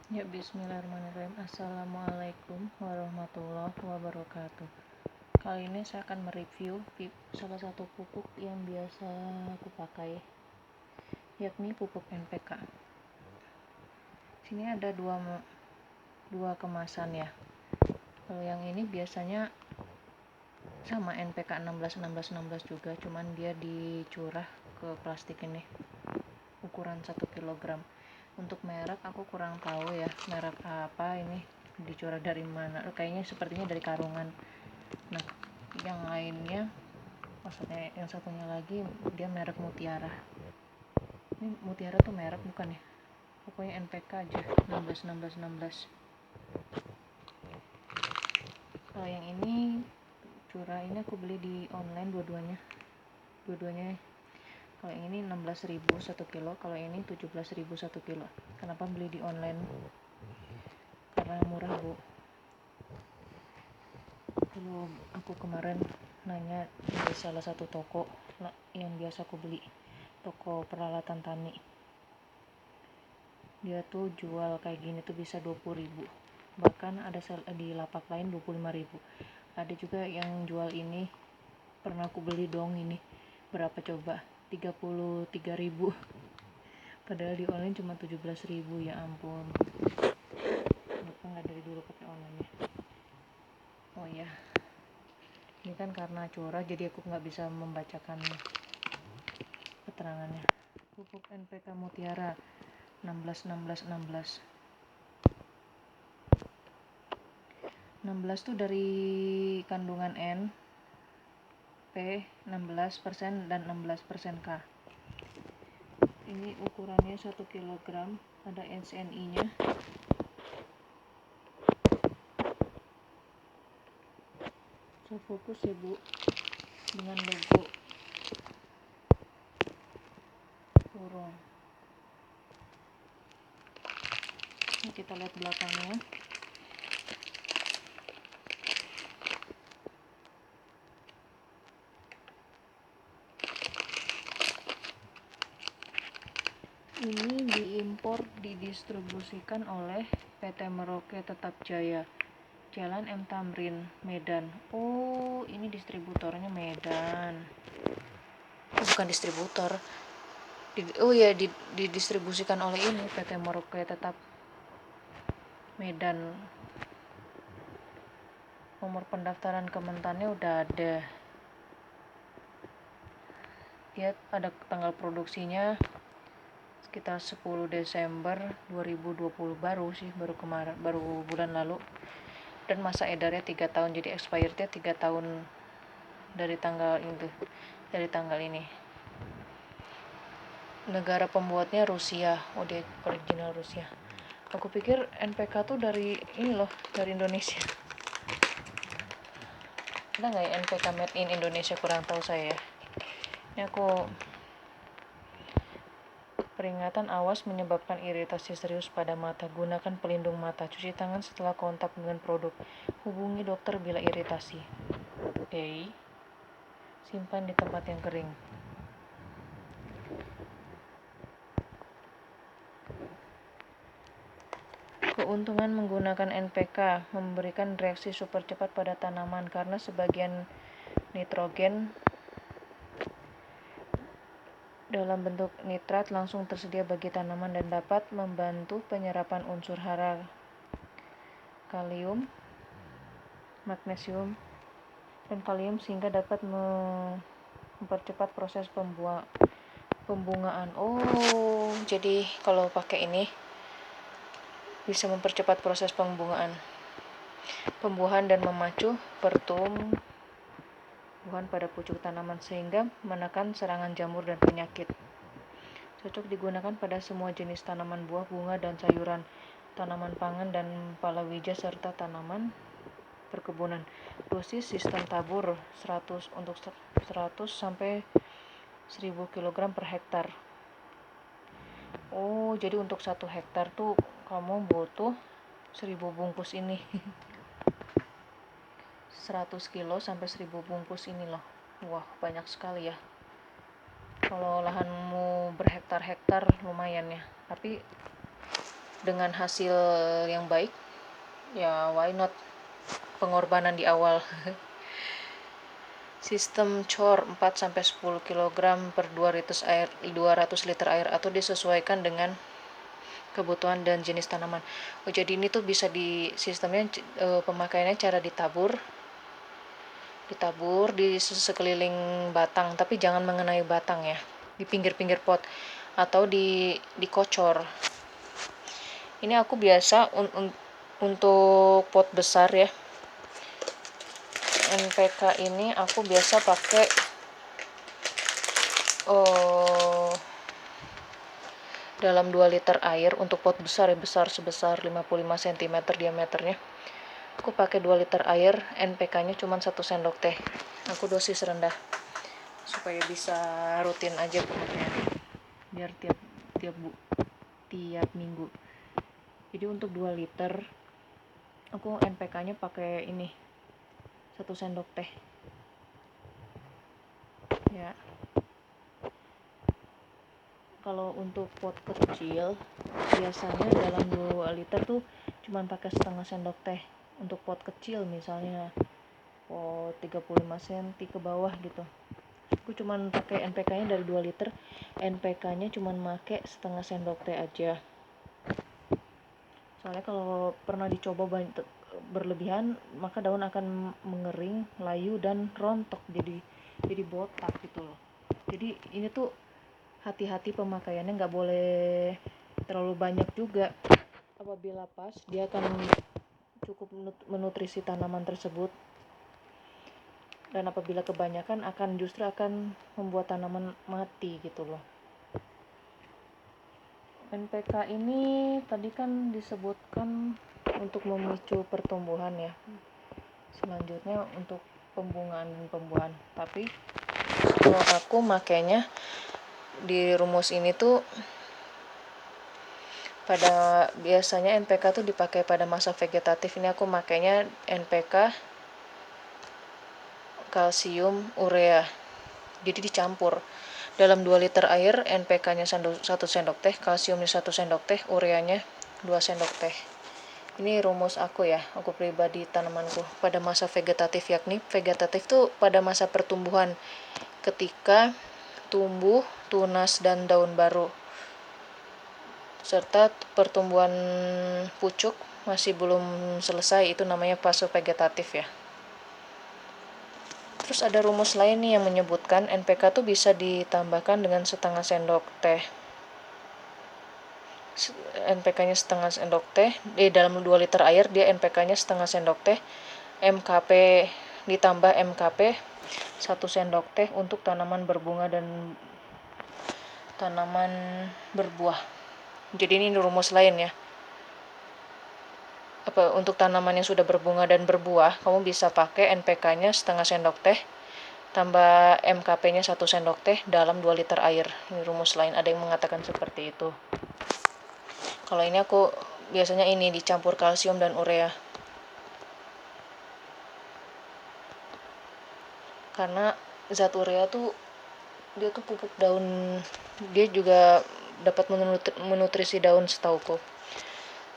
Ya, bismillahirrahmanirrahim. Assalamualaikum warahmatullahi wabarakatuh. Kali ini saya akan mereview salah satu pupuk yang biasa aku pakai, yakni pupuk NPK. Sini ada dua kemasan ya. Kalau yang ini biasanya sama NPK 16 juga, cuman dia dicurah ke plastik ini, ukuran 1 kg. Untuk merek aku kurang tahu ya, merek apa ini, dicurah dari mana, kayaknya sepertinya dari Karungan. Nah, yang lainnya, maksudnya yang satunya lagi, dia merek Mutiara. Ini Mutiara tuh merek bukan ya, pokoknya NPK aja, 16. Kalau yang ini curah ini aku beli di online dua-duanya. Kalau yang ini 16.000 1 kilo, kalau ini 17.000 1 kilo. Kenapa beli di online? Karena murah, Bu. Kalau aku kemarin nanya di salah satu toko yang biasa aku beli, toko peralatan tani, dia tuh jual kayak gini tuh bisa 20.000, bahkan ada di lapak lain 25.000. Ada juga yang jual ini, pernah aku beli dong ini, berapa coba, 33.000, padahal di online cuma 17.000. Ya ampun, kenapa nggak dari dulu pakai online ya. Oh ya, ini kan karena curah jadi aku nggak bisa membacakan keterangannya. Pupuk NPK Mutiara 16 tuh dari kandungan N, P 16% dan 16% K. Ini ukurannya 1 kg, ada SNI nya. So fokus ya Bu, dengan logo burung. Ini kita lihat belakangnya. Ini diimpor didistribusikan oleh PT Merauke Tetap Jaya, Jalan M Tamrin, Medan. Oh, ini distributornya Medan. Bukan distributor. Didistribusikan oleh ini PT Merauke Tetap Medan. Nomor pendaftaran Kementannya udah ada. Dia ada tanggal produksinya sekitar 10 Desember 2020, baru kemarin, baru bulan lalu. Dan masa edarnya 3 tahun, jadi expirednya 3 tahun dari tanggal ini. Negara pembuatnya Rusia, original Rusia. Aku pikir NPK tuh dari ini loh, dari Indonesia. Ada nggak ya NPK made in Indonesia? Kurang tahu saya. Ini aku peringatan awas menyebabkan iritasi serius pada mata. Gunakan pelindung mata. Cuci tangan setelah kontak dengan produk. Hubungi dokter bila iritasi. Oke. Simpan di tempat yang kering. Keuntungan menggunakan NPK: memberikan reaksi super cepat pada tanaman karena sebagian nitrogen dalam bentuk nitrat langsung tersedia bagi tanaman dan dapat membantu penyerapan unsur hara, kalium, magnesium, dan kalium sehingga dapat mempercepat proses pembungaan. Oh, jadi kalau pakai ini bisa mempercepat proses pembuahan dan memacu pertumbuhan pada pucuk tanaman sehingga menekan serangan jamur dan penyakit. Cocok digunakan pada semua jenis tanaman buah, bunga, dan sayuran, tanaman pangan dan palawija serta tanaman perkebunan. Dosis sistem tabur 100 untuk 100 sampai 1000 kg per hektar. Oh, jadi untuk 1 hektar tuh kamu butuh 1000 bungkus ini. 100 kilo sampai 1000 bungkus ini loh. Wah, banyak sekali ya. Kalau lahanmu berhektar-hektar lumayan ya. Tapi dengan hasil yang baik, ya why not, pengorbanan di awal. Sistem COR 4-10 kg per 200 liter air atau disesuaikan dengan kebutuhan dan jenis tanaman. Jadi ini tuh bisa di sistemnya, pemakaiannya cara ditabur di sekeliling batang, tapi jangan mengenai batang ya, di pinggir-pinggir pot atau dikocor. Ini aku biasa untuk pot besar ya, NPK ini aku biasa pakai dalam 2 liter air. Untuk pot besar ya, besar sebesar 55 cm diameternya, aku pakai 2 liter air, NPK-nya cuma 1 sendok teh. Aku dosis rendah supaya bisa rutin aja pemakaian, biar tiap minggu. Jadi untuk 2 liter aku NPK-nya pakai ini 1 sendok teh ya. Kalau untuk pot kecil biasanya dalam 2 liter tuh cuma pakai setengah sendok teh. Untuk pot kecil misalnya pot 35 cm ke bawah gitu, aku cuma pakai NPK-nya dari 2 liter, NPK-nya cuma pakai setengah sendok teh aja. Soalnya kalau pernah dicoba berlebihan, maka daun akan mengering, layu, dan rontok, jadi botak gitu loh. Jadi ini tuh hati-hati pemakaiannya, nggak boleh terlalu banyak juga. Apabila pas, dia akan cukup menutrisi tanaman tersebut, dan apabila kebanyakan justru akan membuat tanaman mati gitu loh. NPK ini tadi kan disebutkan untuk memicu pertumbuhan ya, selanjutnya untuk pembungaan dan pembuahan. Tapi kalau aku makainya di rumus ini tuh biasanya NPK tuh dipakai pada masa vegetatif. Ini aku makainya NPK kalsium urea, jadi dicampur dalam 2 liter air. NPK-nya 1 sendok teh, kalsiumnya 1 sendok teh, ureanya 2 sendok teh. Ini rumus aku ya, aku pribadi tanamanku pada masa vegetatif, yakni vegetatif tuh pada masa pertumbuhan, ketika tumbuh, tunas, dan daun baru, serta pertumbuhan pucuk masih belum selesai, itu namanya fase vegetatif ya. Terus ada rumus lain nih yang menyebutkan NPK tuh bisa ditambahkan dengan setengah sendok teh. NPK-nya setengah sendok teh, dalam 2 liter air dia NPK-nya setengah sendok teh, MKP ditambah MKP 1 sendok teh untuk tanaman berbunga dan tanaman berbuah. Jadi ini rumus lain ya. Untuk tanaman yang sudah berbunga dan berbuah, kamu bisa pakai NPK-nya setengah sendok teh tambah MKP-nya 1 sendok teh dalam 2 liter air. Ini rumus lain, ada yang mengatakan seperti itu. Kalau ini aku biasanya ini dicampur kalsium dan urea, karena zat urea tuh dia tuh pupuk daun, dia juga dapat menutrisi daun setauku.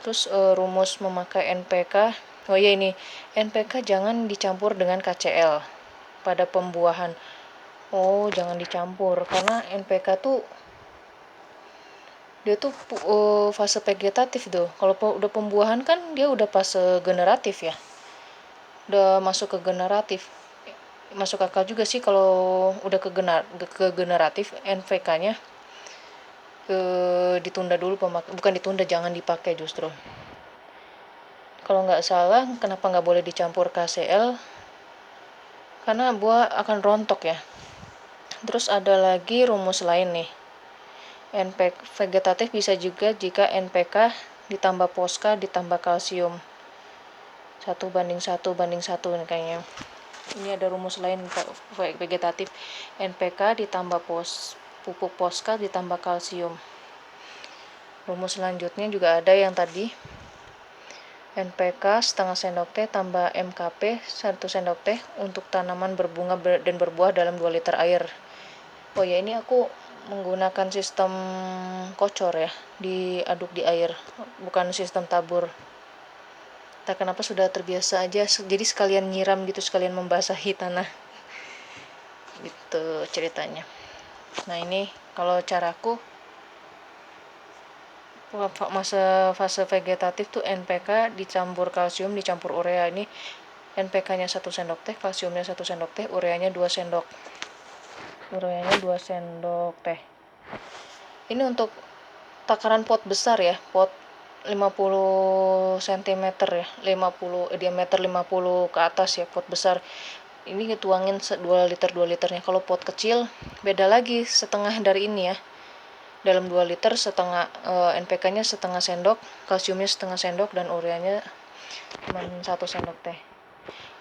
Terus rumus memakai NPK, oh ya ini, NPK jangan dicampur dengan KCl pada pembuahan. Oh, jangan dicampur karena NPK tuh dia tuh fase vegetatif tuh. Kalau udah pembuahan kan dia udah fase generatif ya, udah masuk ke generatif. Masuk akal juga sih kalau udah ke generatif, NPK-nya ditunda dulu bukan ditunda, jangan dipakai justru. Kalau nggak salah, kenapa nggak boleh dicampur KCl? Karena buah akan rontok ya. Terus ada lagi rumus lain nih. NPK vegetatif bisa juga jika NPK ditambah Posca ditambah kalsium 1:1:1 nih kayaknya. Ini ada rumus lain vegetatif, NPK ditambah pupuk Posca ditambah kalsium. Rumus selanjutnya juga ada yang tadi, NPK setengah sendok teh tambah MKP 1 sendok teh untuk tanaman berbunga dan berbuah dalam 2 liter air. Oh ya, ini aku menggunakan sistem kocor ya, diaduk di air, bukan sistem tabur. Tak kenapa sudah terbiasa aja, jadi sekalian nyiram gitu, sekalian membasahi tanah. Gitu ceritanya. Nah ini kalau caraku fase vegetatif tuh NPK dicampur kalsium dicampur urea. Ini NPK-nya 1 sendok teh, kalsiumnya 1 sendok teh, ureanya 2 sendok. Ureanya 2 sendok teh. Ini untuk takaran pot besar ya, pot 50 cm ya, 50 diameter 50 ke atas ya, pot besar. Ini dituangin 2 liter 2 liternya. Kalau pot kecil beda lagi, setengah dari ini ya. Dalam 2 liter setengah NPK-nya setengah sendok, kalsiumnya setengah sendok, dan ureanya cuma 1 sendok teh.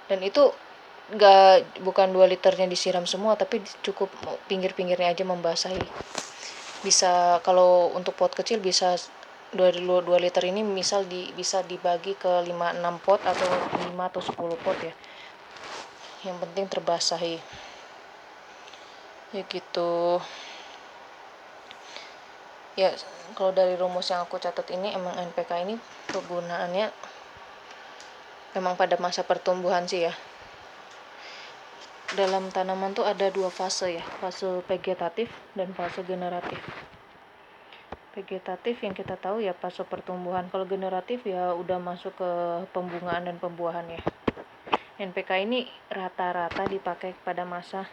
Dan itu bukan 2 liternya disiram semua, tapi cukup pinggir-pinggirnya aja membasahi. Bisa kalau untuk pot kecil bisa 2 liter ini misal bisa dibagi ke 5-6 pot atau 5 atau 10 pot ya. Yang penting terbasahi. Ya gitu. Ya kalau dari rumus yang aku catat ini, emang NPK ini kegunaannya memang pada masa pertumbuhan sih ya. Dalam tanaman tuh ada 2 fase ya, fase vegetatif dan fase generatif. Vegetatif yang kita tahu ya fase pertumbuhan. Kalau generatif ya udah masuk ke pembungaan dan pembuahan ya. NPK ini rata-rata dipakai pada masa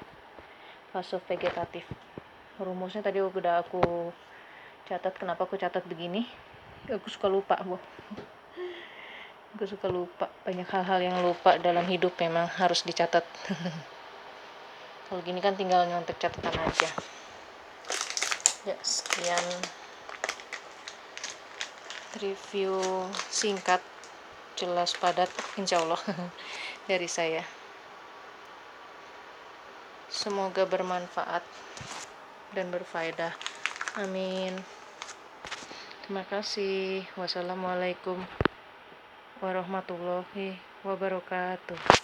fase vegetatif. Rumusnya tadi udah aku catat. Kenapa aku catat begini? Aku suka lupa, Aku suka lupa. Banyak hal-hal yang lupa dalam hidup, memang harus dicatat. Kalau gini kan tinggal nyontek catatan aja. Ya, sekian review singkat, jelas, padat, insya Allah dari saya. Semoga bermanfaat dan berfaedah. Amin. Terima kasih. Wassalamualaikum warahmatullahi wabarakatuh.